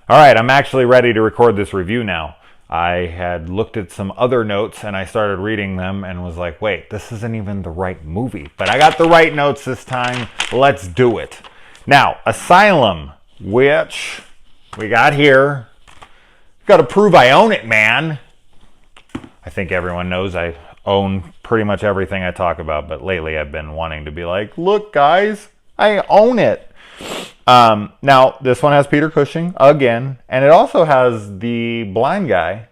All right, I'm actually ready to record this review now. I had looked at some other notes and I started reading them and was like, wait, this isn't even the right movie. But I got the right notes this time. Let's do it. Now, Asylum, which we got here. Got to prove I own it, man. I think everyone knows I own pretty much everything I talk about, but lately I've been wanting to be like, look, guys, I own it. Now, this one has Peter Cushing again, and it also has the blind guy.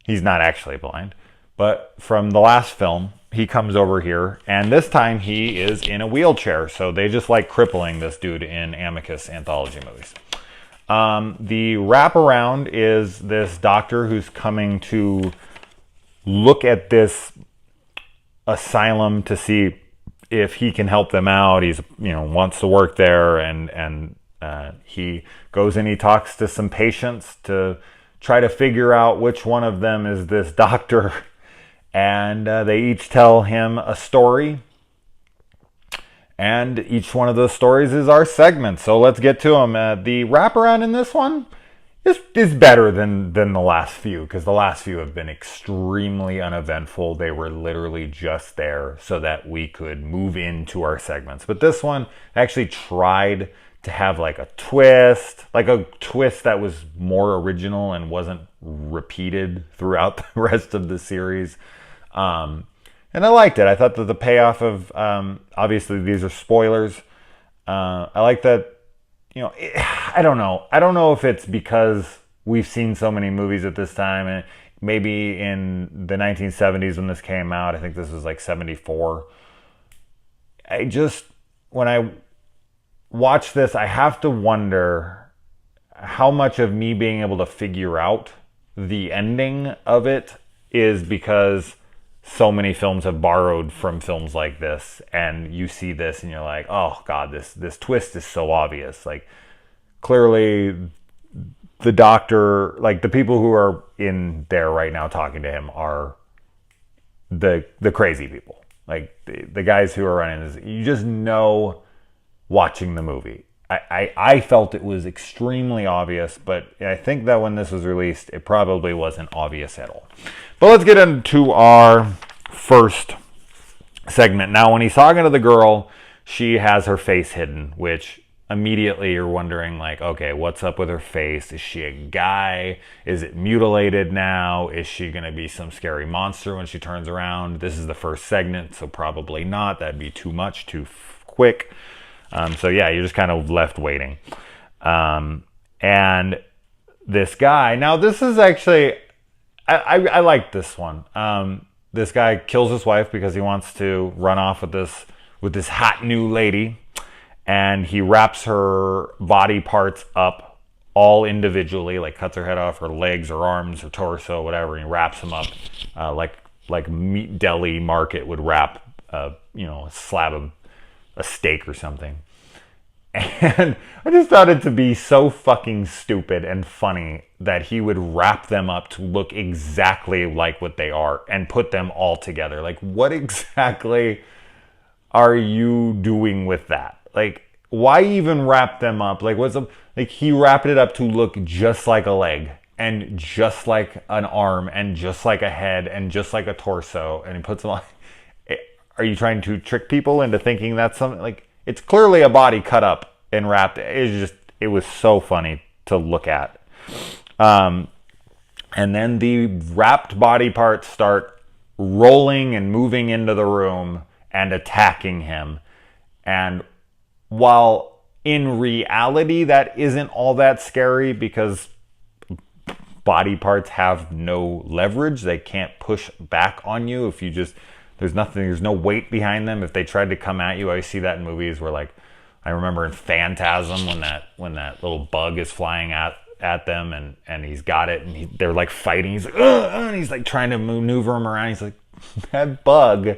He's not actually blind, but from the last film, he comes over here, and this time he is in a wheelchair. So they just like crippling this dude in Amicus anthology movies. The wraparound is this doctor who's coming to look at this asylum to see if he can help them out. He's, wants to work there, and he goes and he talks to some patients to try to figure out which one of them is this doctor, and they each tell him a story, and each one of those stories is our segment. So let's get to them. The wraparound in this one is better than the last few, because the last few have been extremely uneventful. They were literally just there so that we could move into our segments. But this one actually tried to have like a twist that was more original and wasn't repeated throughout the rest of the series. And I liked it. I thought that the payoff of, obviously these are spoilers. I like that. I don't know. I don't know if it's because we've seen so many movies at this time, and maybe in the 1970s when this came out, I think this was like 74. When I watch this, I have to wonder how much of me being able to figure out the ending of it is because so many films have borrowed from films like this, and you see this and you're like, oh god, this twist is so obvious. Like, clearly the doctor, like the people who are in there right now talking to him are the crazy people. Like the guys who are running this, you just know watching the movie. I felt it was extremely obvious, but I think that when this was released, it probably wasn't obvious at all. But let's get into our first segment. Now, when he's talking to the girl, she has her face hidden, which immediately you're wondering, like, okay, what's up with her face? Is she a guy? Is it mutilated now? Is she going to be some scary monster when she turns around? This is the first segment, so probably not. That'd be too much, too quick. So yeah, you're just kind of left waiting. And this guy, now this is actually, I like this one. This guy kills his wife because he wants to run off with this hot new lady, and he wraps her body parts up all individually, like cuts her head off, her legs, her arms, her torso, whatever, and he wraps them up like meat deli market would wrap a slab of a steak or something. And I just thought it to be so fucking stupid and funny that he would wrap them up to look exactly like what they are and put them all together. Like, what exactly are you doing with that? Like, why even wrap them up? Like, he wrapped it up to look just like a leg and just like an arm and just like a head and just like a torso, and he puts them on. Are you trying to trick people into thinking that's something? Like, it's clearly a body cut up and wrapped. It was so funny to look at. And then the wrapped body parts start rolling and moving into the room and attacking him. And while in reality that isn't all that scary because body parts have no leverage, they can't push back on you if you just... There's no weight behind them. If they tried to come at you, I see that in movies where, like, I remember in Phantasm when that little bug is flying at them and he's got it and they're like fighting. He's like, ugh, and he's like trying to maneuver him around. He's like, that bug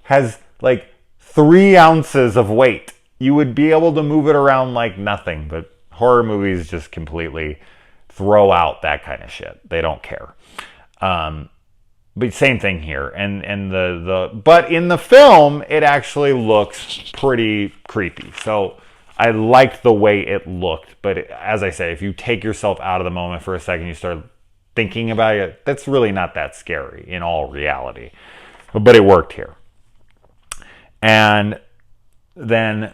has like 3 ounces of weight. You would be able to move it around like nothing. But horror movies just completely throw out that kind of shit. They don't care. But same thing here, but in the film, it actually looks pretty creepy. So I liked the way it looked, but as I say, if you take yourself out of the moment for a second, you start thinking about it, that's really not that scary in all reality. But it worked here. And then,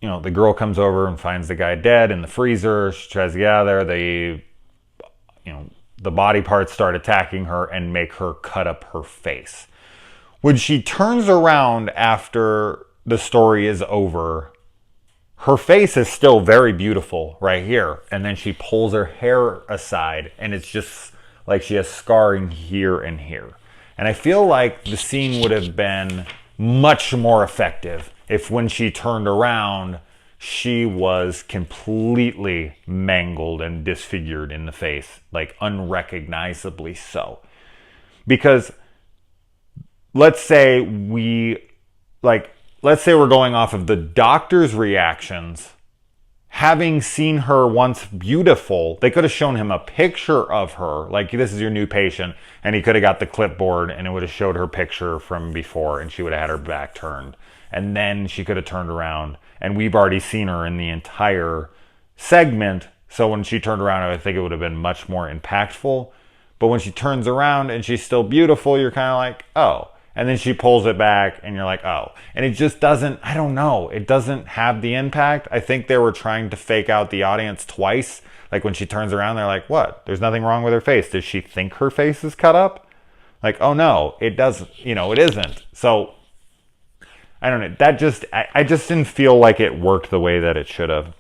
the girl comes over and finds the guy dead in the freezer. She tries to get out of there. The body parts start attacking her and make her cut up her face. When she turns around after the story is over, her face is still very beautiful right here. And then she pulls her hair aside, and it's just like she has scarring here and here. And I feel like the scene would have been much more effective if when she turned around, she was completely mangled and disfigured in the face, like unrecognizably so. Because let's say we're going off of the doctor's reactions. Having seen her once beautiful, they could have shown him a picture of her, like, this is your new patient, and he could have got the clipboard and it would have showed her picture from before, and she would have had her back turned. And then she could have turned around, and we've already seen her in the entire segment, so when she turned around, I think it would have been much more impactful. But when she turns around and she's still beautiful, you're kind of like, oh. And then she pulls it back and you're like, oh. And it just doesn't, I don't know, it doesn't have the impact. I think they were trying to fake out the audience twice. Like when she turns around, they're like, what? There's nothing wrong with her face. Does she think her face is cut up? Like, oh no, it doesn't, it isn't. So, I don't know, I just didn't feel like it worked the way that it should have.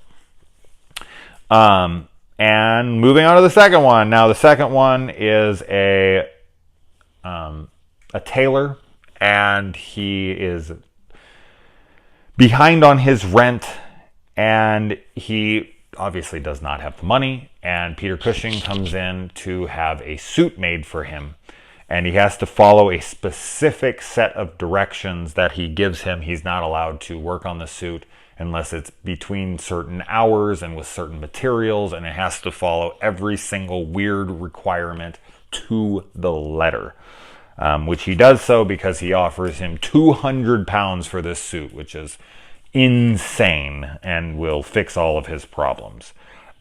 And moving on to the second one. Now, the second one is a tailor, and he is behind on his rent, and he obviously does not have the money, and Peter Cushing comes in to have a suit made for him, and he has to follow a specific set of directions that he gives him. He's not allowed to work on the suit unless it's between certain hours and with certain materials, and it has to follow every single weird requirement to the letter. Which he does so because he offers him 200 pounds for this suit, which is insane and will fix all of his problems.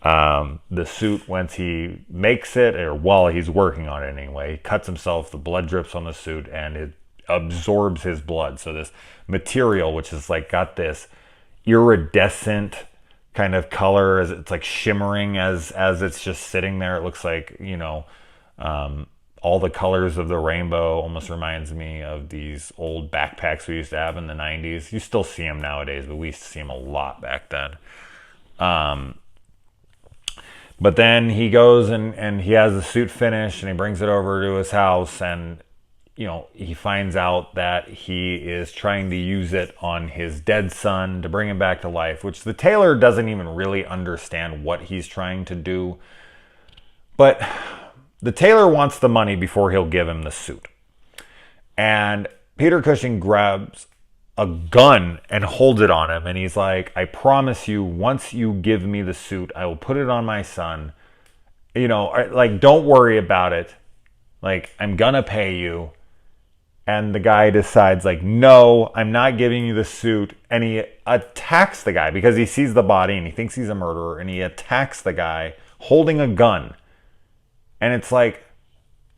The suit, once he makes it, or while he's working on it anyway, he cuts himself, the blood drips on the suit, and it absorbs his blood. So this material, which is like got this iridescent kind of color, as it's like shimmering as it's just sitting there. It looks like, all the colors of the rainbow. Almost reminds me of these old backpacks we used to have in the 90s. You still see them nowadays, but we used to see them a lot back then. But then he goes and he has the suit finished, and he brings it over to his house, and he finds out that he is trying to use it on his dead son to bring him back to life, which the tailor doesn't even really understand what he's trying to do. But the tailor wants the money before he'll give him the suit. And Peter Cushing grabs a gun and holds it on him. And he's like, I promise you, once you give me the suit, I will put it on my son. Don't worry about it. Like, I'm gonna pay you. And the guy decides, like, no, I'm not giving you the suit. And he attacks the guy because he sees the body and he thinks he's a murderer. And he attacks the guy holding a gun. And it's like,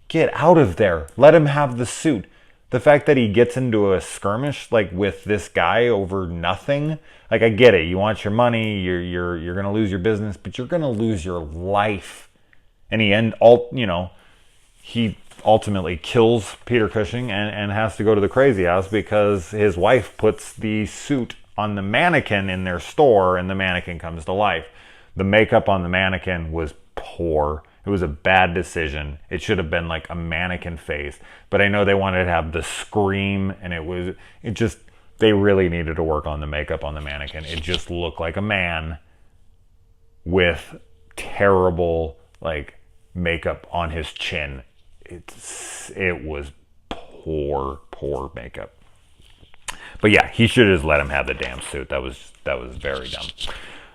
get out of there. Let him have the suit. The fact that he gets into a skirmish like with this guy over nothing, like, I get it. You want your money, you're gonna lose your business, but you're gonna lose your life. And he ultimately kills Peter Cushing and has to go to the crazy house because his wife puts the suit on the mannequin in their store, and the mannequin comes to life. The makeup on the mannequin was poor. It was a bad decision. It should have been like a mannequin face. But I know they wanted to have the scream, and they really needed to work on the makeup on the mannequin. It just looked like a man with terrible, like, makeup on his chin. It was poor makeup. But yeah, he should have just let him have the damn suit. That was very dumb.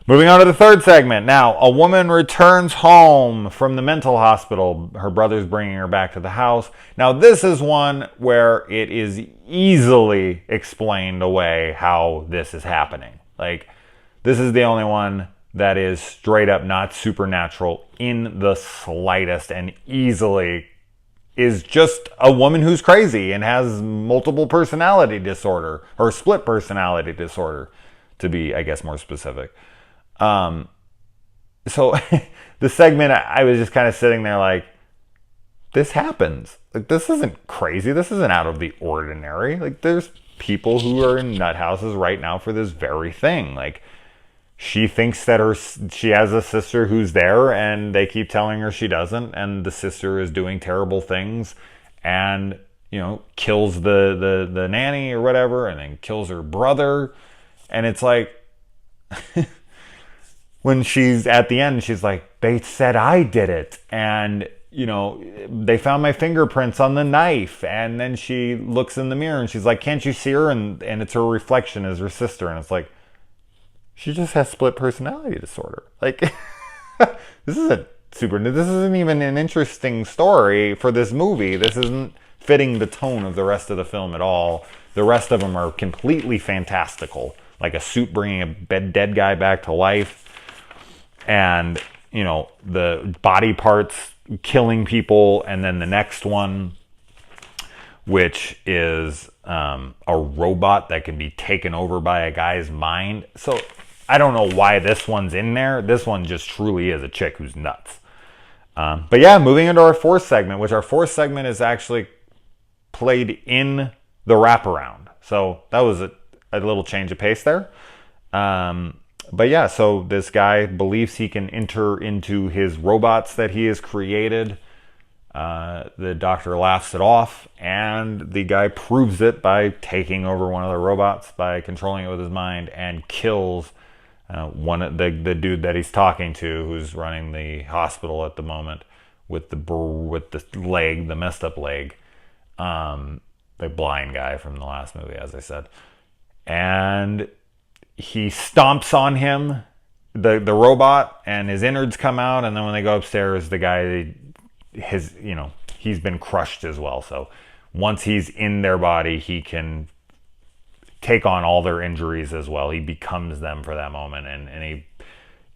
Moving on to the third segment. Now, a woman returns home from the mental hospital. Her brother's bringing her back to the house. Now, this is one where it is easily explained away how this is happening. Like, This is the only one that is straight up not supernatural in the slightest, and easily is just a woman who's crazy and has multiple personality disorder, or split personality disorder, to be, I guess, more specific. So the segment, I was just kind of sitting there like, this happens. Like, this isn't crazy. This isn't out of the ordinary. Like, there's people who are in nut houses right now for this very thing. Like, she thinks that she has a sister who's there, and they keep telling her she doesn't, and the sister is doing terrible things, and, you know, kills the nanny or whatever, and then kills her brother. And it's like, when she's at the end, she's like, they said I did it, and, you know, they found my fingerprints on the knife. And then she looks in the mirror and she's like, can't you see her? And it's her reflection as her sister. And it's like, she just has split personality disorder. Like, this isn't even an interesting story for this movie. This isn't fitting the tone of the rest of the film at all. The rest of them are completely fantastical, like a suit bringing a dead guy back to life, and, you know, the body parts killing people. And then the next one, which is a robot that can be taken over by a guy's mind. So I don't know why this one's in there. This one just truly is a chick who's nuts. But yeah, moving into our fourth segment, which our fourth segment is actually played in the wraparound. So that was a little change of pace there. But yeah, so this guy believes he can enter into his robots that he has created. The doctor laughs it off, and the guy proves it by taking over one of the robots, by controlling it with his mind, and kills the dude that he's talking to, who's running the hospital at the moment, with the leg, the messed up leg, the blind guy from the last movie, as I said. And he stomps on him, the robot, and his innards come out. And then when they go upstairs, the guy, he's been crushed as well. So once he's in their body, he can take on all their injuries as well. He becomes them for that moment, and any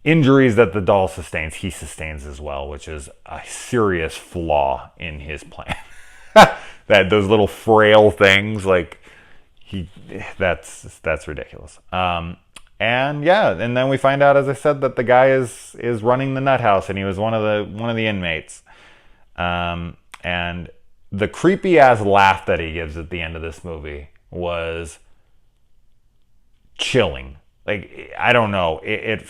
injuries that the doll sustains, he sustains as well, which is a serious flaw in his plan. That those little frail things, like, that's ridiculous. And yeah, and then we find out, as I said, that the guy is running the nut house, and he was one of the inmates. And the creepy ass laugh that he gives at the end of this movie was chilling. Like, I don't know, it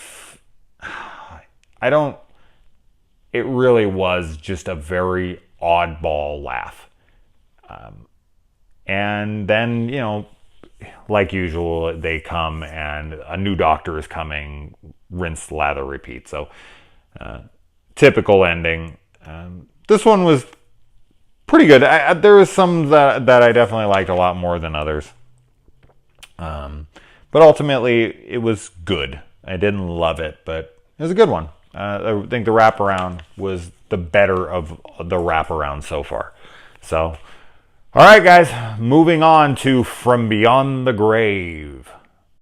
really was just a very oddball laugh. And then, you know, like usual, they come and a new doctor is coming, rinse, lather, repeat. So typical ending. This one was pretty good. There was some that I definitely liked a lot more than others. But ultimately, it was good. I didn't love it, but it was a good one. I think the wraparound was the better of the wraparound so far. So, all right, guys, moving on to From Beyond the Grave.